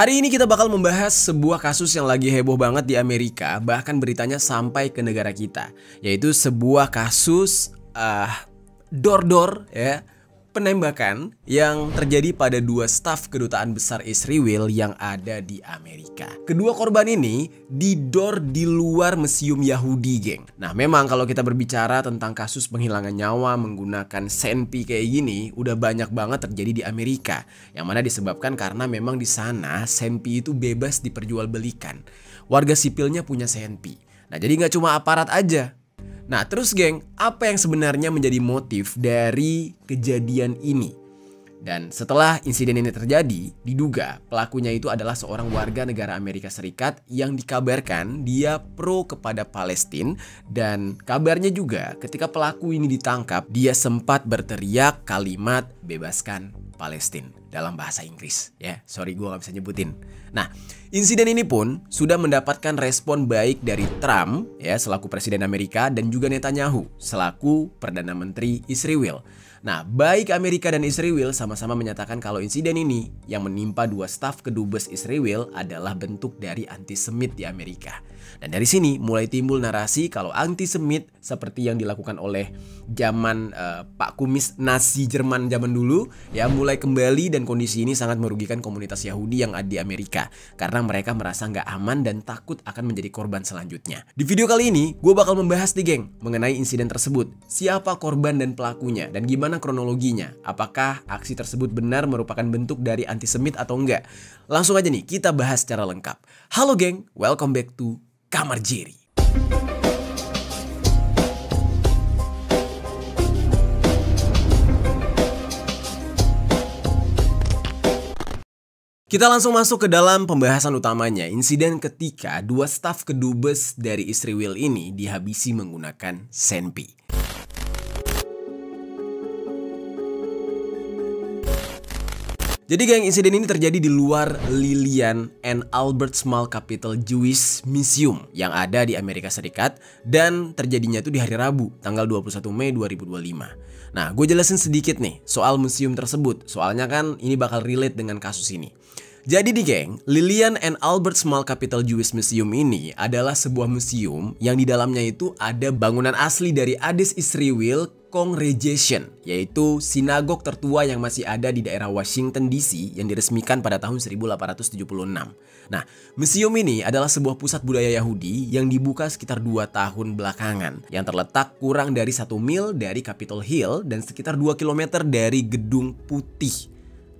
Hari ini kita bakal membahas sebuah kasus yang lagi heboh banget di Amerika, bahkan beritanya sampai ke negara kita, yaitu sebuah kasus door-door ya, penembakan yang terjadi pada dua staf kedutaan besar Israel yang ada di Amerika. Kedua korban ini didor di luar museum Yahudi, geng. Nah, memang kalau kita berbicara tentang kasus penghilangan nyawa menggunakan senpi kayak gini, udah banyak banget terjadi di Amerika. Yang mana disebabkan karena memang di sana senpi itu bebas diperjualbelikan. Warga sipilnya punya senpi. Nah, jadi nggak cuma aparat aja. Nah terus geng, apa yang sebenarnya menjadi motif dari kejadian ini? Dan setelah insiden ini terjadi, diduga pelakunya itu adalah seorang warga negara Amerika Serikat yang dikabarkan dia pro kepada Palestina. Dan kabarnya juga ketika pelaku ini ditangkap, dia sempat berteriak kalimat bebaskan Palestina dalam bahasa Inggris. Ya, sorry gue gak bisa nyebutin. Nah, insiden ini pun sudah mendapatkan respon baik dari Trump ya selaku Presiden Amerika dan juga Netanyahu selaku Perdana Menteri Israel. Nah, baik Amerika dan Israel sama-sama menyatakan kalau insiden ini yang menimpa dua staf kedubes Israel adalah bentuk dari antisemit di Amerika. Dan dari sini mulai timbul narasi kalau antisemit seperti yang dilakukan oleh zaman Pak Kumis Nazi Jerman zaman dulu ya mulai kembali, dan kondisi ini sangat merugikan komunitas Yahudi yang ada di Amerika karena mereka merasa nggak aman dan takut akan menjadi korban selanjutnya. Di video kali ini gue bakal membahas nih geng mengenai insiden tersebut, siapa korban dan pelakunya dan gimana kronologinya, apakah aksi tersebut benar merupakan bentuk dari antisemit atau enggak. Langsung aja nih kita bahas secara lengkap. Halo geng, welcome back to Kamar Jerry. Kita langsung masuk ke dalam pembahasan utamanya, insiden ketika dua staf kedubes dari Israel ini dihabisi menggunakan senpi. Jadi geng, insiden ini terjadi di luar Lillian and Albert Small Capital Jewish Museum yang ada di Amerika Serikat, dan terjadinya itu di hari Rabu tanggal 21 Mei 2025. Nah, gue jelasin sedikit nih soal museum tersebut, soalnya kan ini bakal relate dengan kasus ini. Jadi nih geng, Lillian and Albert Small Capital Jewish Museum ini adalah sebuah museum yang di dalamnya itu ada bangunan asli dari Ades Israel Congregation, yaitu sinagog tertua yang masih ada di daerah Washington DC yang diresmikan pada tahun 1876. Nah, museum ini adalah sebuah pusat budaya Yahudi yang dibuka sekitar 2 tahun belakangan, yang terletak kurang dari 1 mil dari Capitol Hill dan sekitar 2 km dari Gedung Putih.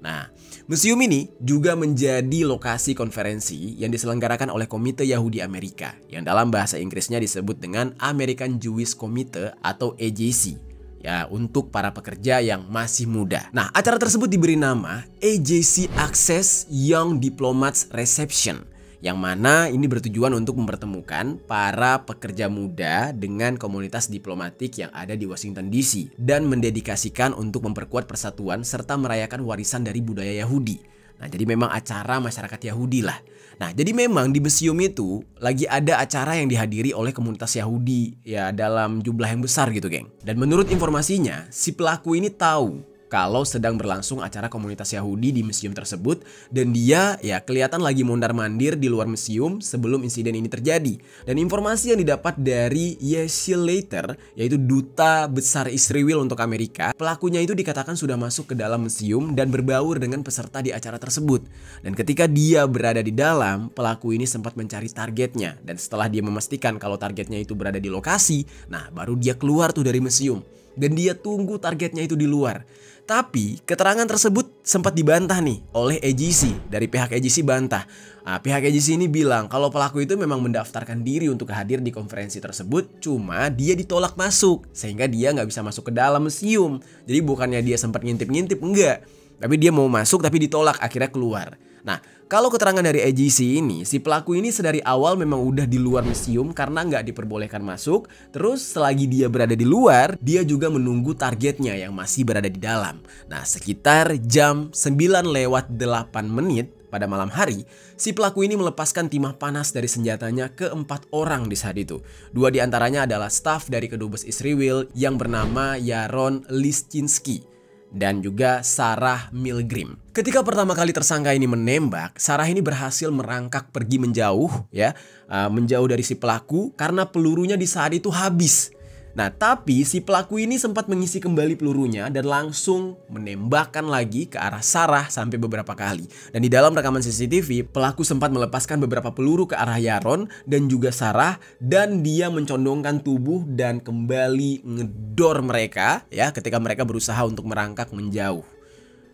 Nah, museum ini juga menjadi lokasi konferensi yang diselenggarakan oleh Komite Yahudi Amerika, yang dalam bahasa Inggrisnya disebut dengan American Jewish Committee atau AJC. Ya, untuk para pekerja yang masih muda. Nah, acara tersebut diberi nama AJC Access Young Diplomats Reception, yang mana ini bertujuan untuk mempertemukan para pekerja muda dengan komunitas diplomatik yang ada di Washington DC dan mendedikasikan untuk memperkuat persatuan serta merayakan warisan dari budaya Yahudi. Nah, jadi memang acara masyarakat Yahudi lah. Nah, jadi memang di museum itu lagi ada acara yang dihadiri oleh komunitas Yahudi ya dalam jumlah yang besar gitu, geng. Dan menurut informasinya, si pelaku ini tahu kalau sedang berlangsung acara komunitas Yahudi di museum tersebut, dan dia ya kelihatan lagi mondar-mandir di luar museum sebelum insiden ini terjadi. Dan informasi yang didapat dari Yeshiel Leiter, yaitu duta besar Israel untuk Amerika, pelakunya itu dikatakan sudah masuk ke dalam museum dan berbaur dengan peserta di acara tersebut. Dan ketika dia berada di dalam, pelaku ini sempat mencari targetnya, dan setelah dia memastikan kalau targetnya itu berada di lokasi, nah baru dia keluar tuh dari museum. Dan dia tunggu targetnya itu di luar. Tapi keterangan tersebut sempat dibantah nih oleh AJC. Dari pihak AJC bantah. Nah, pihak AJC ini bilang kalau pelaku itu memang mendaftarkan diri untuk hadir di konferensi tersebut, cuma dia ditolak masuk sehingga dia nggak bisa masuk ke dalam museum. Jadi bukannya dia sempat ngintip-ngintip, enggak. Tapi dia mau masuk tapi ditolak, akhirnya keluar. Nah, kalau keterangan dari AJC ini, si pelaku ini sedari awal memang udah di luar museum karena nggak diperbolehkan masuk. Terus selagi dia berada di luar, dia juga menunggu targetnya yang masih berada di dalam. Nah, sekitar jam 9:08 pada malam hari, si pelaku ini melepaskan timah panas dari senjatanya ke 4 orang di saat itu. 2 diantaranya adalah staf dari kedubes Israel yang bernama Yaron Lischinski. dan juga Sarah Milgrim. Ketika pertama kali tersangka ini menembak, Sarah ini berhasil merangkak pergi menjauh ya, menjauh dari si pelaku karena pelurunya di saat itu habis. Nah, tapi si pelaku ini sempat mengisi kembali pelurunya dan langsung menembakkan lagi ke arah Sarah sampai beberapa kali. Dan di dalam rekaman CCTV, pelaku sempat melepaskan beberapa peluru ke arah Yaron dan juga Sarah, dan dia mencondongkan tubuh dan kembali ngedor mereka ya ketika mereka berusaha untuk merangkak menjauh.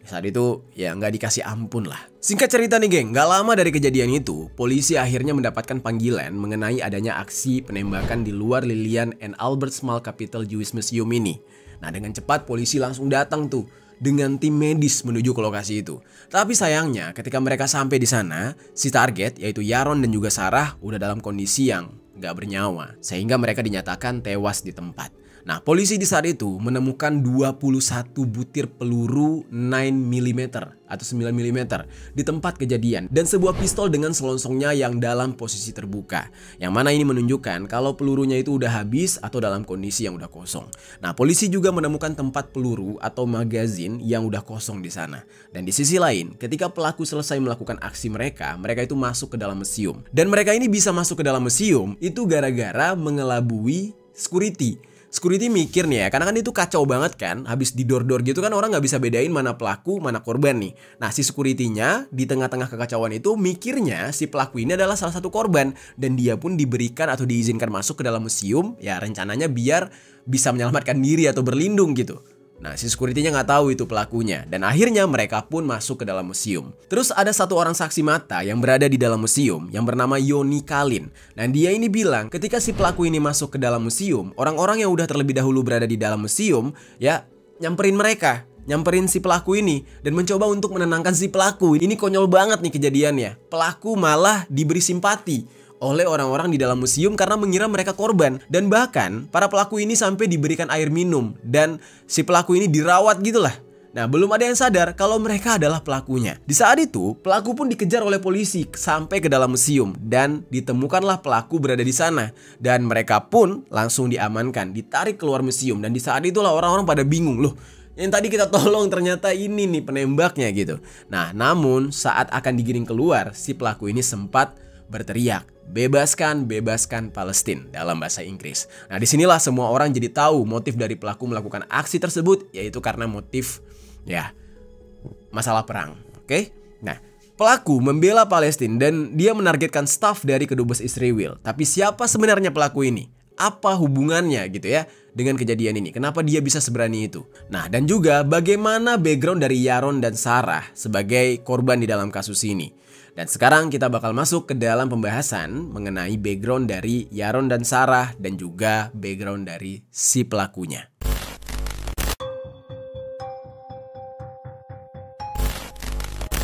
Saat itu ya nggak dikasih ampun lah. Singkat cerita nih geng, nggak lama dari kejadian itu, polisi akhirnya mendapatkan panggilan mengenai adanya aksi penembakan di luar Lillian and Albert Small Capital Jewish Museum ini. Nah, dengan cepat polisi langsung datang tuh dengan tim medis menuju ke lokasi itu. Tapi sayangnya ketika mereka sampai di sana, si target yaitu Yaron dan juga Sarah udah dalam kondisi yang nggak bernyawa, sehingga mereka dinyatakan tewas di tempat. Nah, polisi di saat itu menemukan 21 butir peluru 9mm atau 9mm di tempat kejadian dan sebuah pistol dengan selongsongnya yang dalam posisi terbuka. Yang mana ini menunjukkan kalau pelurunya itu udah habis atau dalam kondisi yang udah kosong. Nah, polisi juga menemukan tempat peluru atau magazin yang udah kosong di sana. Dan di sisi lain, ketika pelaku selesai melakukan aksi mereka itu masuk ke dalam museum. Dan mereka ini bisa masuk ke dalam museum itu gara-gara mengelabui security. Security mikir nih ya, karena kan itu kacau banget kan, habis didor-dor gitu kan orang nggak bisa bedain mana pelaku, mana korban nih. Nah, si security-nya di tengah-tengah kekacauan itu mikirnya si pelaku ini adalah salah satu korban, dan dia pun diberikan atau diizinkan masuk ke dalam museum ya rencananya biar bisa menyelamatkan diri atau berlindung gitu. Nah, si security-nya nggak tahu itu pelakunya, dan akhirnya mereka pun masuk ke dalam museum. Terus ada satu orang saksi mata yang berada di dalam museum yang bernama Yoni Kalin. Nah, dia ini bilang ketika si pelaku ini masuk ke dalam museum, orang-orang yang udah terlebih dahulu berada di dalam museum ya nyamperin si pelaku ini dan mencoba untuk menenangkan si pelaku. Ini konyol banget nih kejadiannya. Pelaku malah diberi simpati oleh orang-orang di dalam museum karena mengira mereka korban. Dan bahkan para pelaku ini sampai diberikan air minum dan si pelaku ini dirawat gitulah. Nah, belum ada yang sadar kalau mereka adalah pelakunya. Di saat itu, pelaku pun dikejar oleh polisi sampai ke dalam museum dan ditemukanlah pelaku berada di sana. Dan mereka pun langsung diamankan, ditarik keluar museum. Dan di saat itulah orang-orang pada bingung, loh, yang tadi kita tolong ternyata ini nih penembaknya gitu. Nah, namun saat akan digiring keluar, si pelaku ini sempat berteriak, "Bebaskan, bebaskan Palestina" dalam bahasa Inggris. Nah, disinilah semua orang jadi tahu motif dari pelaku melakukan aksi tersebut, yaitu karena motif ya masalah perang. Oke? Nah, pelaku membela Palestina dan dia menargetkan staf dari kedubes Israel. Tapi siapa sebenarnya pelaku ini? Apa hubungannya gitu ya dengan kejadian ini? Kenapa dia bisa seberani itu? Nah, dan juga bagaimana background dari Yaron dan Sarah sebagai korban di dalam kasus ini. Dan sekarang kita bakal masuk ke dalam pembahasan mengenai background dari Yaron dan Sarah dan juga background dari si pelakunya.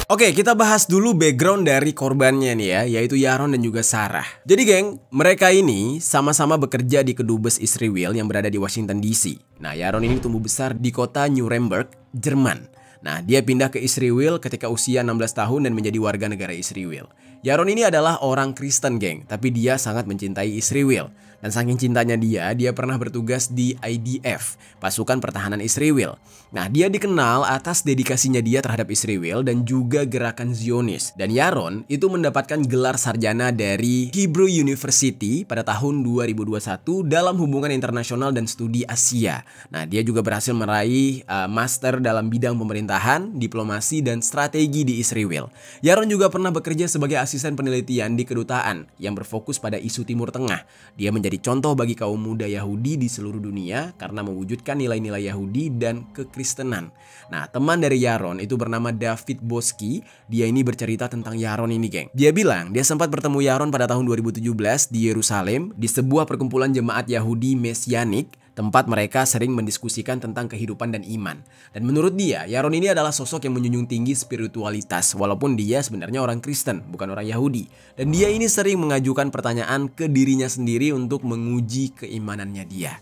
Oke, kita bahas dulu background dari korbannya nih ya, yaitu Yaron dan juga Sarah. Jadi geng, mereka ini sama-sama bekerja di kedubes Israel yang berada di Washington DC. Nah, Yaron ini tumbuh besar di kota Nuremberg, Jerman. Nah, dia pindah ke Israel ketika usia 16 tahun dan menjadi warga negara Israel. Yaron ini adalah orang Kristen geng, tapi dia sangat mencintai Israel. Dan saking cintanya dia pernah bertugas di IDF, pasukan pertahanan Israel. Nah, dia dikenal atas dedikasinya dia terhadap Israel dan juga gerakan Zionis. Dan Yaron itu mendapatkan gelar sarjana dari Hebrew University pada tahun 2021 dalam hubungan internasional dan studi Asia. Nah, dia juga berhasil meraih master dalam bidang pemerintahan, diplomasi, dan strategi di Israel. Yaron juga pernah bekerja sebagai asisten penelitian di kedutaan yang berfokus pada isu Timur Tengah. Dia menjadi contoh bagi kaum muda Yahudi di seluruh dunia karena mewujudkan nilai-nilai Yahudi dan kekristenan. Nah, teman dari Yaron itu bernama David Boski. Dia ini bercerita tentang Yaron ini, geng. Dia bilang dia sempat bertemu Yaron pada tahun 2017 di Yerusalem di sebuah perkumpulan jemaat Yahudi Mesianik, tempat mereka sering mendiskusikan tentang kehidupan dan iman. Dan menurut dia, Yaron ini adalah sosok yang menjunjung tinggi spiritualitas, walaupun dia sebenarnya orang Kristen, bukan orang Yahudi. Dan dia ini sering mengajukan pertanyaan ke dirinya sendiri untuk menguji keimanannya dia.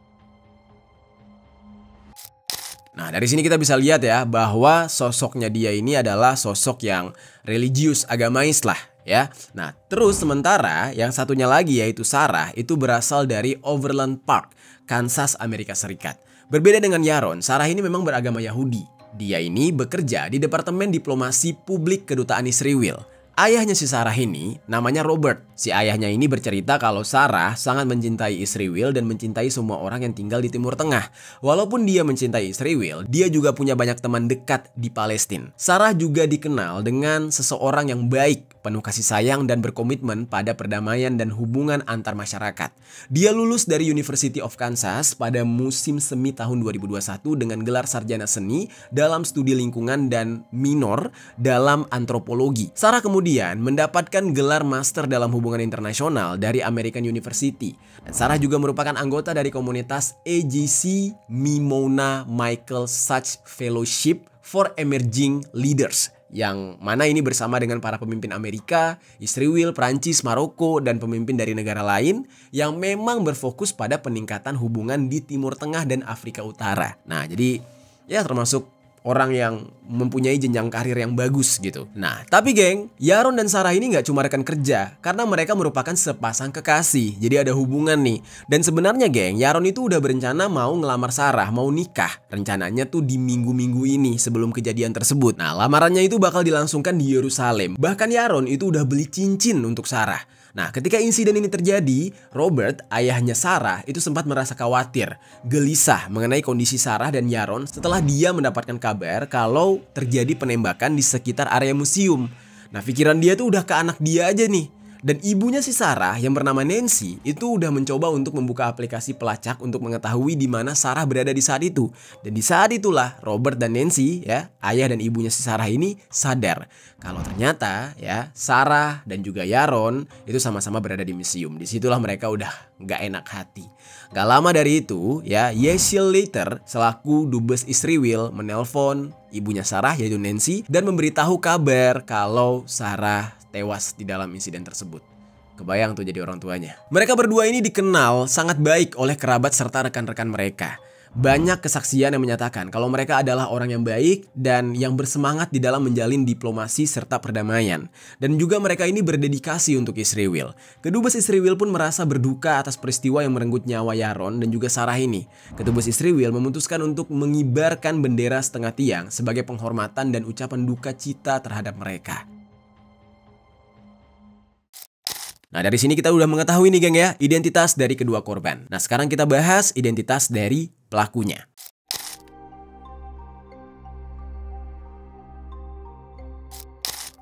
Nah, dari sini kita bisa lihat ya, bahwa sosoknya dia ini adalah sosok yang religius, agamais lah. Ya, nah terus sementara yang satunya lagi yaitu Sarah itu berasal dari Overland Park, Kansas, Amerika Serikat. Berbeda dengan Yaron, Sarah ini memang beragama Yahudi. Dia ini bekerja di Departemen Diplomasi Publik Kedutaan Israel. Ayahnya si Sarah ini namanya Robert. Si ayahnya ini bercerita kalau Sarah sangat mencintai Israel dan mencintai semua orang yang tinggal di Timur Tengah. Walaupun dia mencintai Israel, dia juga punya banyak teman dekat di Palestina. Sarah juga dikenal dengan seseorang yang baik, penuh kasih sayang dan berkomitmen pada perdamaian dan hubungan antar masyarakat. Dia lulus dari University of Kansas pada musim semi tahun 2021 dengan gelar sarjana seni dalam studi lingkungan dan minor dalam antropologi. Sarah kemudian mendapatkan gelar master dalam hubungan internasional dari American University. Dan Sarah juga merupakan anggota dari komunitas AGC Mimona Michael Sachs Fellowship for Emerging Leaders, yang mana ini bersama dengan para pemimpin Amerika, Israel, Prancis, Maroko, dan pemimpin dari negara lain yang memang berfokus pada peningkatan hubungan di Timur Tengah dan Afrika Utara. Nah, jadi ya termasuk orang yang mempunyai jenjang karir yang bagus gitu. Nah, tapi geng, Yaron dan Sarah ini nggak cuma rekan kerja, karena mereka merupakan sepasang kekasih. Jadi ada hubungan nih. Dan sebenarnya geng, Yaron itu udah berencana mau ngelamar Sarah, mau nikah. Rencananya tuh di minggu-minggu ini sebelum kejadian tersebut. Nah, lamarannya itu bakal dilangsungkan di Yerusalem. Bahkan Yaron itu udah beli cincin untuk Sarah. Nah, ketika insiden ini terjadi, Robert, ayahnya Sarah, itu sempat merasa khawatir, gelisah mengenai kondisi Sarah dan Yaron setelah dia mendapatkan kabar kalau terjadi penembakan di sekitar area museum. Nah, pikiran dia tuh udah ke anak dia aja nih. Dan ibunya si Sarah yang bernama Nancy itu udah mencoba untuk membuka aplikasi pelacak untuk mengetahui di mana Sarah berada di saat itu. Dan di saat itulah Robert dan Nancy, ya, ayah dan ibunya si Sarah ini sadar kalau ternyata ya Sarah dan juga Yaron itu sama-sama berada di museum. Disitulah mereka udah nggak enak hati. Gak lama dari itu, ya, Yeshiel Leiter selaku dubes Israel menelpon ibunya Sarah yaitu Nancy dan memberitahu kabar kalau Sarah tewas di dalam insiden tersebut. Kebayang tuh jadi orang tuanya. Mereka berdua ini dikenal sangat baik oleh kerabat serta rekan-rekan mereka. Banyak kesaksian yang menyatakan kalau mereka adalah orang yang baik dan yang bersemangat di dalam menjalin diplomasi serta perdamaian. Dan juga mereka ini berdedikasi untuk Israel. Kedubes Israel pun merasa berduka atas peristiwa yang merenggut nyawa Yaron dan juga Sarah ini. Kedubes Israel memutuskan untuk mengibarkan bendera setengah tiang sebagai penghormatan dan ucapan duka cita terhadap mereka. Nah, dari sini kita udah mengetahui nih geng ya, identitas dari kedua korban. Nah, sekarang kita bahas identitas dari pelakunya.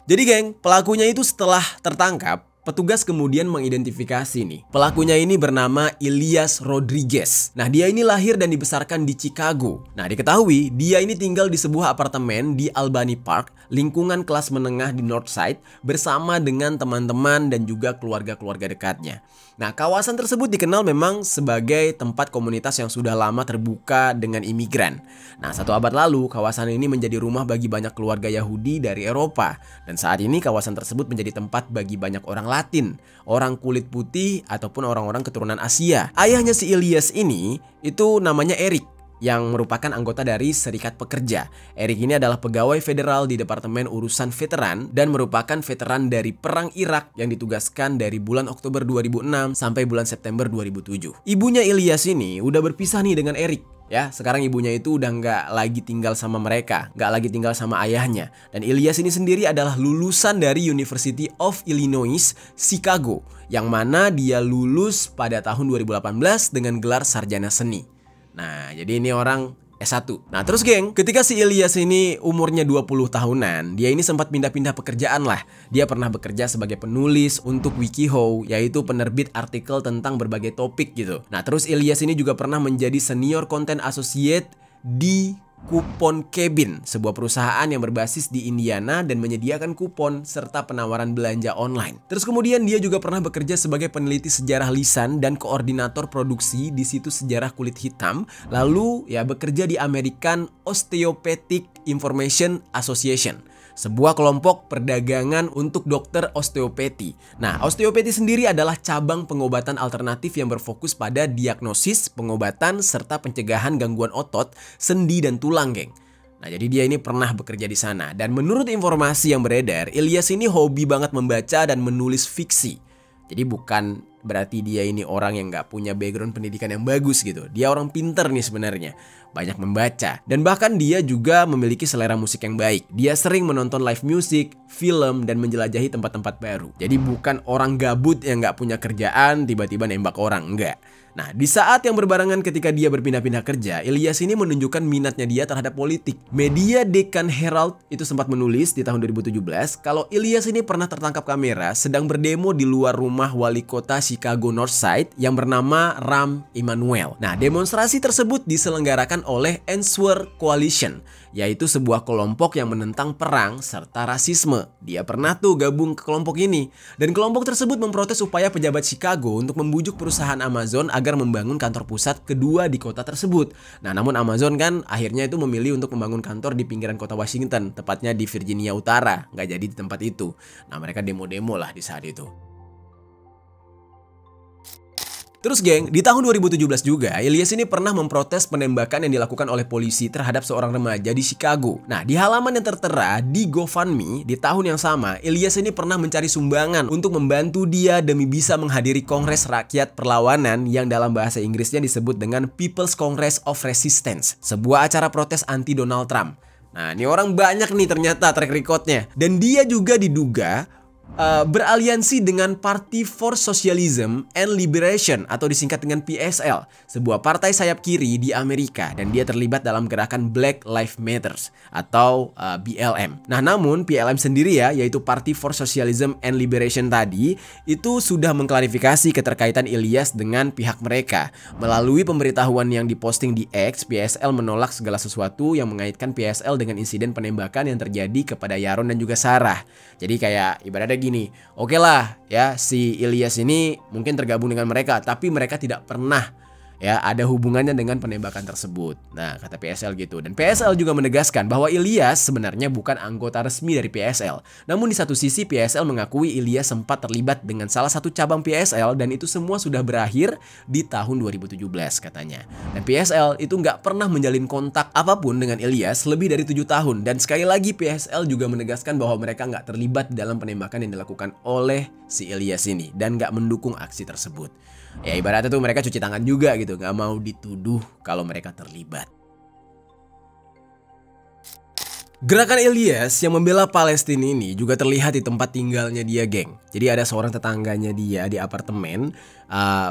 Jadi geng, pelakunya itu setelah tertangkap, petugas kemudian mengidentifikasi nih. Pelakunya ini bernama Elias Rodriguez. Nah, dia ini lahir dan dibesarkan di Chicago. Nah, diketahui dia ini tinggal di sebuah apartemen di Albany Park, lingkungan kelas menengah di Northside, bersama dengan teman-teman dan juga keluarga-keluarga dekatnya. Nah, kawasan tersebut dikenal memang sebagai tempat komunitas yang sudah lama terbuka dengan imigran. Nah, 1 abad lalu, kawasan ini menjadi rumah bagi banyak keluarga Yahudi dari Eropa. Dan saat ini kawasan tersebut menjadi tempat bagi banyak orang Latin, orang kulit putih, ataupun orang-orang keturunan Asia. Ayahnya si Elias ini, itu namanya Eric, yang merupakan anggota dari Serikat Pekerja. Eric ini adalah pegawai federal di Departemen Urusan Veteran dan merupakan veteran dari Perang Irak yang ditugaskan dari bulan Oktober 2006 sampai bulan September 2007. Ibunya Elias ini udah berpisah nih dengan Eric. Ya, sekarang ibunya itu udah nggak lagi tinggal sama mereka, nggak lagi tinggal sama ayahnya. Dan Elias ini sendiri adalah lulusan dari University of Illinois, Chicago, yang mana dia lulus pada tahun 2018 dengan gelar sarjana seni. Nah, jadi ini orang S1. Nah, terus geng, ketika si Elias ini umurnya 20 tahunan, dia ini sempat pindah-pindah pekerjaan lah. Dia pernah bekerja sebagai penulis untuk WikiHow, yaitu penerbit artikel tentang berbagai topik gitu. Nah, terus Elias ini juga pernah menjadi senior content associate di Coupon Cabin, sebuah perusahaan yang berbasis di Indiana dan menyediakan kupon serta penawaran belanja online. Terus kemudian dia juga pernah bekerja sebagai peneliti sejarah lisan dan koordinator produksi di situs sejarah kulit hitam. Lalu ya bekerja di American Osteopathic Information Association, sebuah kelompok perdagangan untuk dokter osteopati. Nah, osteopati sendiri adalah cabang pengobatan alternatif yang berfokus pada diagnosis, pengobatan, serta pencegahan gangguan otot, sendi, dan tulang, geng. Nah, jadi dia ini pernah bekerja di sana. Dan menurut informasi yang beredar, Elias ini hobi banget membaca dan menulis fiksi. Jadi bukan berarti dia ini orang yang nggak punya background pendidikan yang bagus gitu. Dia orang pinter nih sebenarnya. banyak membaca, dan bahkan dia juga memiliki selera musik yang baik. Dia sering menonton live music, film, dan menjelajahi tempat-tempat baru. Jadi bukan orang gabut yang nggak punya kerjaan tiba-tiba nembak orang, enggak. Nah, di saat yang berbarengan ketika dia berpindah-pindah kerja, Ilyas ini menunjukkan minatnya dia terhadap politik. Media Deccan Herald itu sempat menulis di tahun 2017 kalau Ilyas ini pernah tertangkap kamera sedang berdemo di luar rumah wali kota Chicago Northside yang bernama Rahm Emanuel. Nah, demonstrasi tersebut diselenggarakan oleh Answer Coalition, yaitu sebuah kelompok yang menentang perang serta rasisme. Dia pernah tuh gabung ke kelompok ini, dan kelompok tersebut memprotes upaya pejabat Chicago untuk membujuk perusahaan Amazon agar membangun kantor pusat kedua di kota tersebut. Nah, namun Amazon kan akhirnya itu memilih untuk membangun kantor di pinggiran kota Washington, tepatnya di Virginia Utara, nggak jadi di tempat itu. Nah, mereka demo-demo lah di saat itu. Terus geng, di tahun 2017 juga, Ilyas ini pernah memprotes penembakan yang dilakukan oleh polisi terhadap seorang remaja di Chicago. Nah, di halaman yang tertera di GoFundMe, di tahun yang sama, Ilyas ini pernah mencari sumbangan untuk membantu dia demi bisa menghadiri Kongres Rakyat Perlawanan yang dalam bahasa Inggrisnya disebut dengan People's Congress of Resistance, sebuah acara protes anti Donald Trump. Nah, ini orang banyak nih ternyata track recordnya. Dan dia juga diduga beraliansi dengan Party for Socialism and Liberation atau disingkat dengan PSL, sebuah partai sayap kiri di Amerika, dan dia terlibat dalam gerakan Black Lives Matter atau BLM. Nah, namun PLM sendiri yaitu Party for Socialism and Liberation tadi, itu sudah mengklarifikasi keterkaitan Ilyas dengan pihak mereka. Melalui pemberitahuan yang diposting di X, PSL menolak segala sesuatu yang mengaitkan PSL dengan insiden penembakan yang terjadi kepada Yaron dan juga Sarah. Jadi kayak ibaratnya gini, oke lah ya, si Ilyas ini mungkin tergabung dengan mereka, tapi mereka tidak pernah ada hubungannya dengan penembakan tersebut. Nah, kata PSL gitu. Dan PSL juga menegaskan bahwa Ilyas sebenarnya bukan anggota resmi dari PSL. Namun di satu sisi PSL mengakui Ilyas sempat terlibat dengan salah satu cabang PSL, dan itu semua sudah berakhir di tahun 2017 katanya. Dan PSL itu nggak pernah menjalin kontak apapun dengan Ilyas lebih dari 7 tahun. Dan sekali lagi PSL juga menegaskan bahwa mereka nggak terlibat dalam penembakan yang dilakukan oleh si Ilyas ini dan nggak mendukung aksi tersebut. Ya ibaratnya tuh mereka cuci tangan juga gitu, nggak mau dituduh kalau mereka terlibat. Gerakan Ilyas yang membela Palestina ini juga terlihat di tempat tinggalnya dia, geng. Jadi ada seorang tetangganya dia di apartemen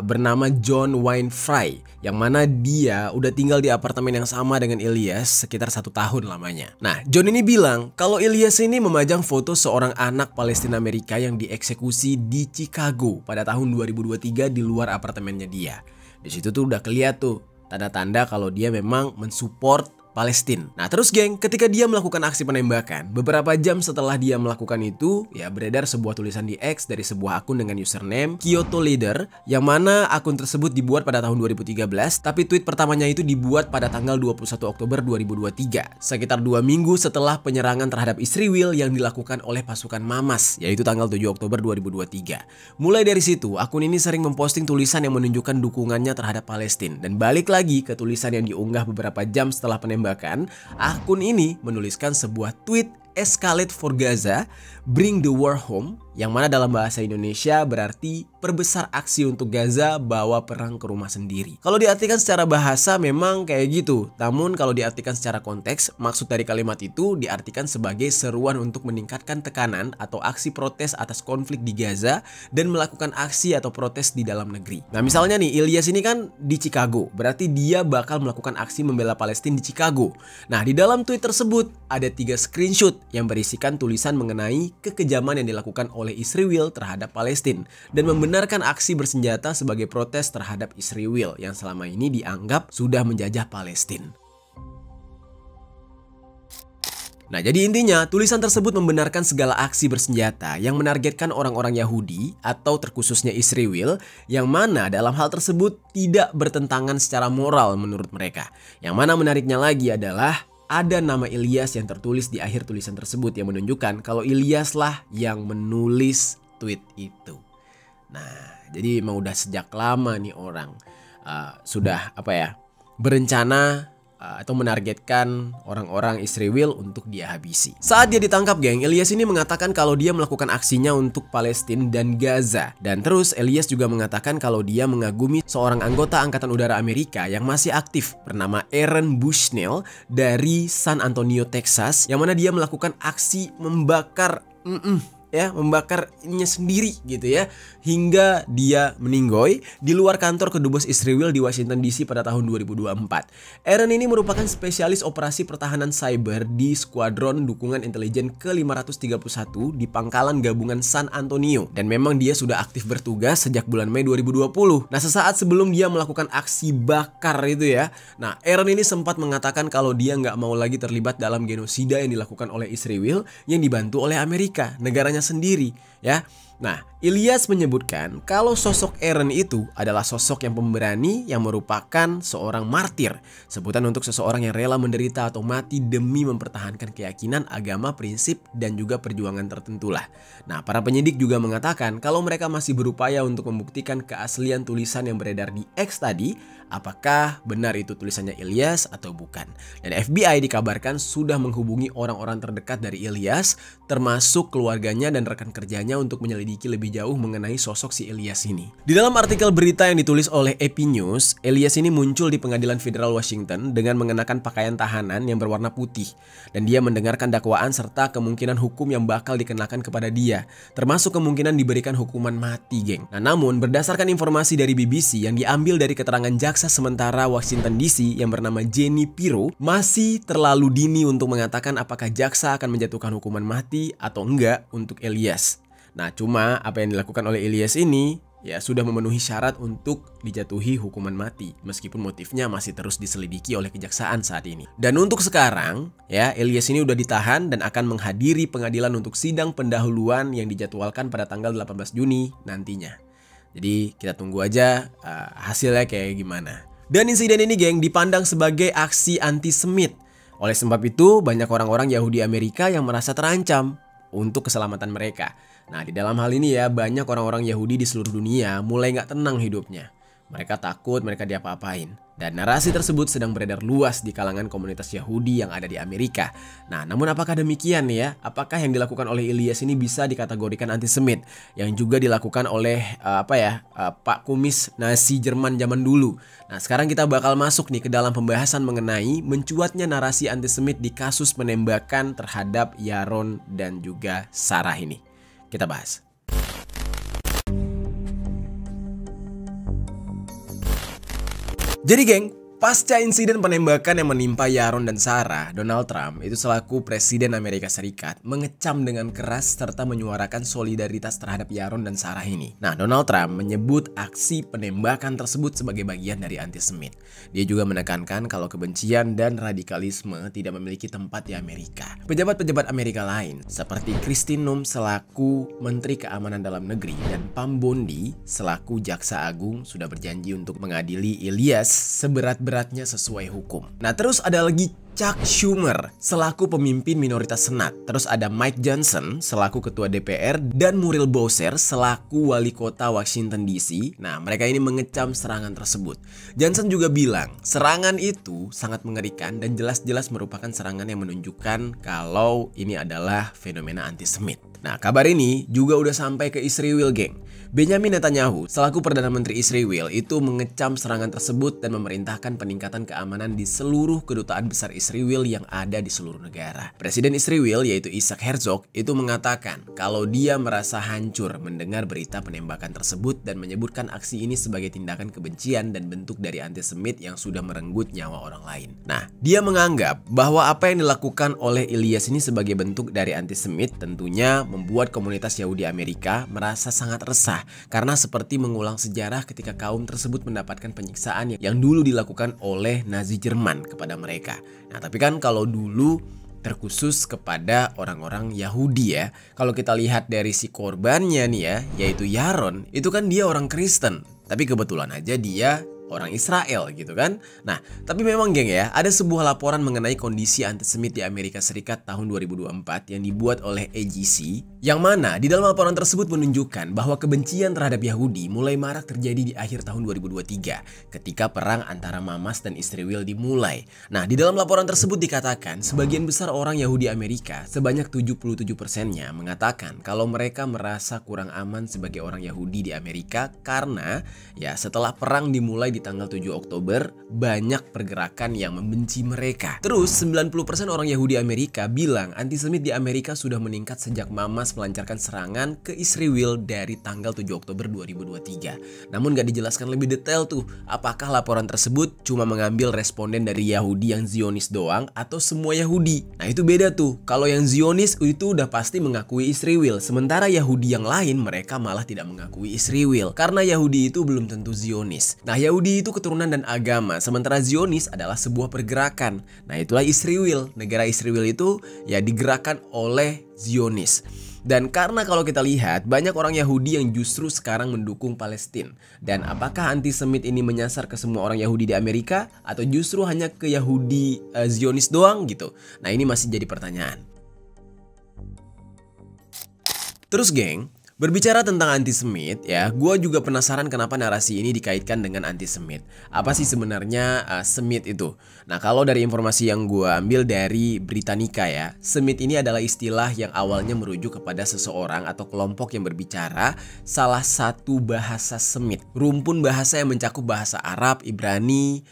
bernama John Wayne Fry, yang mana dia udah tinggal di apartemen yang sama dengan Ilyas sekitar 1 tahun lamanya. Nah, John ini bilang kalau Ilyas ini memajang foto seorang anak Palestina Amerika yang dieksekusi di Chicago pada tahun 2023 di luar apartemennya dia. Di situ tuh udah kelihatan tuh tanda-tanda kalau dia memang mensupport Palestina. Nah, terus geng, ketika dia melakukan aksi penembakan, beberapa jam setelah dia melakukan itu, beredar sebuah tulisan di X dari sebuah akun dengan username Kyoto Leader, yang mana akun tersebut dibuat pada tahun 2013, tapi tweet pertamanya itu dibuat pada tanggal 21 Oktober 2023, sekitar 2 minggu setelah penyerangan terhadap Israel yang dilakukan oleh pasukan Hamas, yaitu tanggal 7 Oktober 2023. Mulai dari situ, akun ini sering memposting tulisan yang menunjukkan dukungannya terhadap Palestina. Dan balik lagi ke tulisan yang diunggah beberapa jam setelah penembakan, akun ini menuliskan sebuah tweet Escalate for Gaza, Bring the War Home, yang mana dalam bahasa Indonesia berarti perbesar aksi untuk Gaza, bawa perang ke rumah sendiri. Kalau diartikan secara bahasa memang kayak gitu, namun kalau diartikan secara konteks, maksud dari kalimat itu diartikan sebagai seruan untuk meningkatkan tekanan atau aksi protes atas konflik di Gaza dan melakukan aksi atau protes di dalam negeri. Nah, misalnya nih, Ilyas ini kan di Chicago, berarti dia bakal melakukan aksi membela Palestina di Chicago. Nah, di dalam tweet tersebut ada 3 screenshot yang berisikan tulisan mengenai kekejaman yang dilakukan oleh Israel terhadap Palestina dan membenarkan aksi bersenjata sebagai protes terhadap Israel yang selama ini dianggap sudah menjajah Palestina. Nah, jadi intinya tulisan tersebut membenarkan segala aksi bersenjata yang menargetkan orang-orang Yahudi atau terkhususnya Israel, yang mana dalam hal tersebut tidak bertentangan secara moral menurut mereka. Yang mana menariknya lagi adalah ada nama Ilyas yang tertulis di akhir tulisan tersebut yang menunjukkan kalau Ilyas lah yang menulis tweet itu. Nah, jadi emang udah sejak lama nih orang sudah berencana atau menargetkan orang-orang Israel untuk dia habisi. Saat dia ditangkap, geng, Ilyas ini mengatakan kalau dia melakukan aksinya untuk Palestina dan Gaza. Dan terus Ilyas juga mengatakan kalau dia mengagumi seorang anggota Angkatan Udara Amerika yang masih aktif bernama Aaron Bushnell dari San Antonio, Texas, yang mana dia melakukan aksi membakar membakarnya sendiri gitu ya, hingga dia meninggoy di luar kantor kedubes Israel di Washington DC pada tahun 2024. Aaron ini merupakan spesialis operasi pertahanan cyber di Skuadron Dukungan Intelijen ke-531 di Pangkalan Gabungan San Antonio, dan memang dia sudah aktif bertugas sejak bulan Mei 2020. Nah, sesaat sebelum dia melakukan aksi bakar itu ya, nah Aaron ini sempat mengatakan kalau dia nggak mau lagi terlibat dalam genosida yang dilakukan oleh Israel yang dibantu oleh Amerika, negaranya sendiri ya. Nah, Ilyas menyebutkan kalau sosok Aaron itu adalah sosok yang pemberani yang merupakan seorang martir, sebutan untuk seseorang yang rela menderita atau mati demi mempertahankan keyakinan, agama, prinsip, dan juga perjuangan tertentu lah. Nah, para penyidik juga mengatakan kalau mereka masih berupaya untuk membuktikan keaslian tulisan yang beredar di X tadi, apakah benar itu tulisannya Ilyas atau bukan. Dan FBI dikabarkan sudah menghubungi orang-orang terdekat dari Ilyas, termasuk keluarganya dan rekan kerjanya, untuk menyelidiki lebih jauh mengenai sosok si Ilyas ini. Di dalam artikel berita yang ditulis oleh AP News, Ilyas ini muncul di Pengadilan Federal Washington dengan mengenakan pakaian tahanan yang berwarna putih, dan dia mendengarkan dakwaan serta kemungkinan hukum yang bakal dikenakan kepada dia, termasuk kemungkinan diberikan hukuman mati, geng. Nah, namun berdasarkan informasi dari BBC yang diambil dari keterangan jaksa sementara Washington DC yang bernama Jenny Pirro, masih terlalu dini untuk mengatakan apakah jaksa akan menjatuhkan hukuman mati atau enggak untuk Ilyas. Nah, cuma apa yang dilakukan oleh Ilyas ini ya sudah memenuhi syarat untuk dijatuhi hukuman mati, meskipun motifnya masih terus diselidiki oleh kejaksaan saat ini. Dan untuk sekarang ya, Ilyas ini udah ditahan dan akan menghadiri pengadilan untuk sidang pendahuluan yang dijadwalkan pada tanggal 18 Juni nantinya. Jadi kita tunggu aja hasilnya kayak gimana. Dan insiden ini, geng, dipandang sebagai aksi antisemit. Oleh sebab itu banyak orang-orang Yahudi Amerika yang merasa terancam untuk keselamatan mereka. Nah, di dalam hal ini ya, banyak orang-orang Yahudi di seluruh dunia mulai nggak tenang hidupnya. Mereka takut mereka diapa-apain. Dan narasi tersebut sedang beredar luas di kalangan komunitas Yahudi yang ada di Amerika. Nah, namun apakah demikian ya? Apakah yang dilakukan oleh Ilyas ini bisa dikategorikan antisemit? Yang juga dilakukan oleh Pak Kumis Nazi Jerman zaman dulu. Nah, sekarang kita bakal masuk nih ke dalam pembahasan mengenai mencuatnya narasi antisemit di kasus penembakan terhadap Yaron dan juga Sarah ini. Kita bahas. Jadi, geng, pasca insiden penembakan yang menimpa Yaron dan Sarah, Donald Trump itu selaku Presiden Amerika Serikat mengecam dengan keras serta menyuarakan solidaritas terhadap Yaron dan Sarah ini. Nah, Donald Trump menyebut aksi penembakan tersebut sebagai bagian dari antisemit. Dia juga menekankan kalau kebencian dan radikalisme tidak memiliki tempat di Amerika. Pejabat-pejabat Amerika lain seperti Kristi Noem selaku Menteri Keamanan Dalam Negeri dan Pam Bondi selaku Jaksa Agung sudah berjanji untuk mengadili Ilyas seberat-beratnya sesuai hukum. Nah, terus ada lagi Chuck Schumer selaku pemimpin minoritas Senat. Terus ada Mike Johnson selaku ketua DPR dan Muriel Bowser selaku wali kota Washington DC. Nah, mereka ini mengecam serangan tersebut. Johnson juga bilang serangan itu sangat mengerikan dan jelas-jelas merupakan serangan yang menunjukkan kalau ini adalah fenomena antisemit. Nah, kabar ini juga udah sampai ke Israel, geng. Benjamin Netanyahu selaku Perdana Menteri Israel itu mengecam serangan tersebut dan memerintahkan peningkatan keamanan di seluruh kedutaan besar Israel yang ada di seluruh negara. Presiden Israel yaitu Isaac Herzog itu mengatakan kalau dia merasa hancur mendengar berita penembakan tersebut dan menyebutkan aksi ini sebagai tindakan kebencian dan bentuk dari antisemit yang sudah merenggut nyawa orang lain. Nah, dia menganggap bahwa apa yang dilakukan oleh Ilyas ini sebagai bentuk dari antisemit tentunya membuat komunitas Yahudi Amerika merasa sangat resah karena seperti mengulang sejarah ketika kaum tersebut mendapatkan penyiksaan yang dulu dilakukan oleh Nazi Jerman kepada mereka. Nah, tapi kan kalau dulu terkhusus kepada orang-orang Yahudi ya. Kalau kita lihat dari si korbannya nih ya, yaitu Yaron, itu kan dia orang Kristen. Tapi kebetulan aja dia orang Israel gitu kan. Nah, tapi memang geng ya, ada sebuah laporan mengenai kondisi antisemit di Amerika Serikat tahun 2024 yang dibuat oleh AGC, yang mana di dalam laporan tersebut menunjukkan bahwa kebencian terhadap Yahudi mulai marak terjadi di akhir tahun 2023 ketika perang antara Mamas dan Israel dimulai. Nah, di dalam laporan tersebut dikatakan sebagian besar orang Yahudi Amerika, sebanyak 77%-nya mengatakan kalau mereka merasa kurang aman sebagai orang Yahudi di Amerika karena ya setelah perang dimulai di tanggal 7 Oktober, banyak pergerakan yang membenci mereka. Terus 90% orang Yahudi Amerika bilang antisemit di Amerika sudah meningkat sejak Mamas melancarkan serangan ke Israel dari tanggal 7 Oktober 2023. Namun gak dijelaskan lebih detail tuh, apakah laporan tersebut cuma mengambil responden dari Yahudi yang Zionis doang atau semua Yahudi. Nah itu beda tuh, kalau yang Zionis itu udah pasti mengakui Israel, sementara Yahudi yang lain mereka malah tidak mengakui Israel karena Yahudi itu belum tentu Zionis. Nah Yahudi itu keturunan dan agama, sementara Zionis adalah sebuah pergerakan. Nah itulah Israel, negara Israel itu ya digerakkan oleh Zionis. Dan karena kalau kita lihat banyak orang Yahudi yang justru sekarang mendukung Palestina. Dan apakah antisemit ini menyasar ke semua orang Yahudi di Amerika atau justru hanya ke Yahudi Zionis doang gitu? Nah ini masih jadi pertanyaan. Terus geng, berbicara tentang antisemit ya, gue juga penasaran kenapa narasi ini dikaitkan dengan antisemit. Apa sih sebenarnya semit itu? Nah kalau dari informasi yang gue ambil dari Britannica ya, semit ini adalah istilah yang awalnya merujuk kepada seseorang atau kelompok yang berbicara salah satu bahasa Semit, rumpun bahasa yang mencakup bahasa Arab, Ibrani,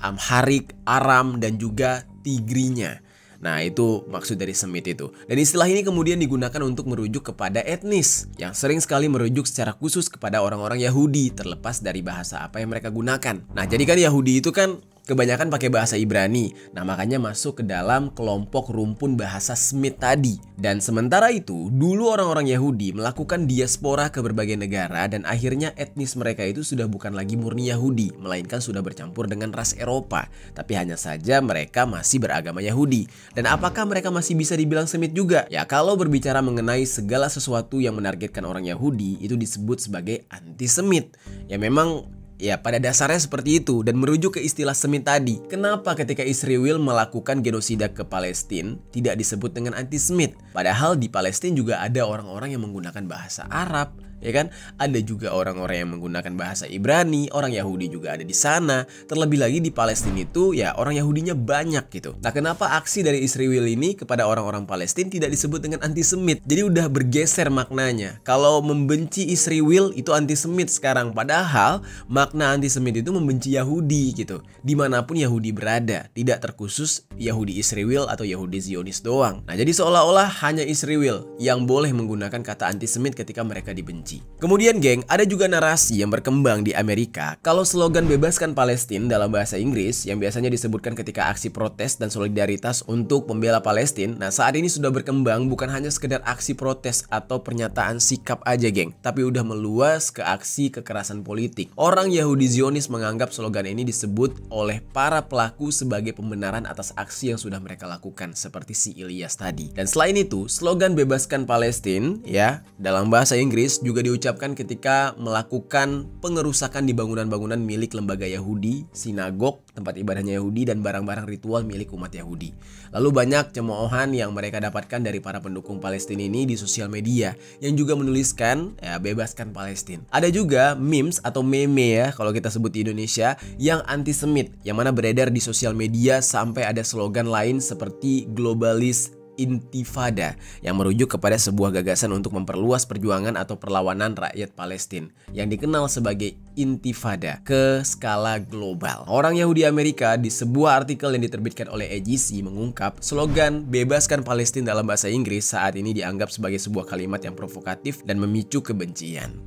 Amharik, Aram, dan juga Tigrinya. Nah itu maksud dari Semit itu. Dan istilah ini kemudian digunakan untuk merujuk kepada etnis yang sering sekali merujuk secara khusus kepada orang-orang Yahudi terlepas dari bahasa apa yang mereka gunakan. Nah jadi kan Yahudi itu kan kebanyakan pakai bahasa Ibrani. Nah makanya masuk ke dalam kelompok rumpun bahasa Semit tadi. Dan sementara itu dulu orang-orang Yahudi melakukan diaspora ke berbagai negara dan akhirnya etnis mereka itu sudah bukan lagi murni Yahudi, melainkan sudah bercampur dengan ras Eropa. Tapi hanya saja mereka masih beragama Yahudi. Dan apakah mereka masih bisa dibilang Semit juga? Ya kalau berbicara mengenai segala sesuatu yang menargetkan orang Yahudi itu disebut sebagai antisemit. Ya memang ya pada dasarnya seperti itu dan merujuk ke istilah Semit tadi. Kenapa ketika Israel melakukan genosida ke Palestina tidak disebut dengan antisemit? Padahal di Palestina juga ada orang-orang yang menggunakan bahasa Arab, ya kan? Ada juga orang-orang yang menggunakan bahasa Ibrani, orang Yahudi juga ada di sana. Terlebih lagi di Palestina itu ya orang Yahudinya banyak gitu. Nah kenapa aksi dari Israel ini kepada orang-orang Palestina tidak disebut dengan antisemit? Jadi udah bergeser maknanya. Kalau membenci Israel itu antisemit sekarang, padahal makna antisemit itu membenci Yahudi gitu. Dimanapun Yahudi berada, tidak terkhusus Yahudi Israel atau Yahudi Zionis doang. Nah jadi seolah-olah hanya Israel yang boleh menggunakan kata antisemit ketika mereka dibenci. Kemudian geng, ada juga narasi yang berkembang di Amerika kalau slogan bebaskan Palestina dalam bahasa Inggris yang biasanya disebutkan ketika aksi protes dan solidaritas untuk membela Palestina. Nah saat ini sudah berkembang bukan hanya sekedar aksi protes atau pernyataan sikap aja geng, tapi udah meluas ke aksi kekerasan politik. Orang Yahudi Zionis menganggap slogan ini disebut oleh para pelaku sebagai pembenaran atas aksi yang sudah mereka lakukan seperti si Ilyas tadi. Dan selain itu slogan bebaskan Palestina ya dalam bahasa Inggris juga diucapkan ketika melakukan pengerusakan di bangunan-bangunan milik lembaga Yahudi, sinagog, tempat ibadahnya Yahudi, dan barang-barang ritual milik umat Yahudi. Lalu banyak cemoohan yang mereka dapatkan dari para pendukung Palestina ini di sosial media yang juga menuliskan ya bebaskan Palestina. Ada juga memes atau meme ya kalau kita sebut di Indonesia yang antisemit yang mana beredar di sosial media sampai ada slogan lain seperti globalis Intifada yang merujuk kepada sebuah gagasan untuk memperluas perjuangan atau perlawanan rakyat Palestina yang dikenal sebagai Intifada ke skala global. Orang Yahudi Amerika di sebuah artikel yang diterbitkan oleh AGC mengungkap slogan bebaskan Palestina dalam bahasa Inggris saat ini dianggap sebagai sebuah kalimat yang provokatif dan memicu kebencian.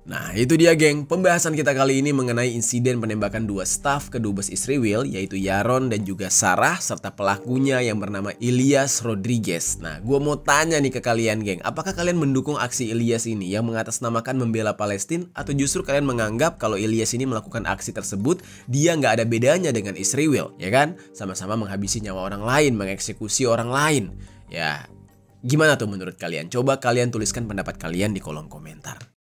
Nah itu dia geng, pembahasan kita kali ini mengenai insiden penembakan dua staf kedubes Israel yaitu Yaron dan juga Sarah serta pelakunya yang bernama Ilyas Rodriguez. Nah gue mau tanya nih ke kalian geng, apakah kalian mendukung aksi Ilyas ini yang mengatasnamakan membela Palestina atau justru kalian menganggap kalau Ilyas ini melakukan aksi tersebut dia nggak ada bedanya dengan Israel, ya kan? Sama-sama menghabisi nyawa orang lain, mengeksekusi orang lain. Ya gimana tuh menurut kalian? Coba kalian tuliskan pendapat kalian di kolom komentar.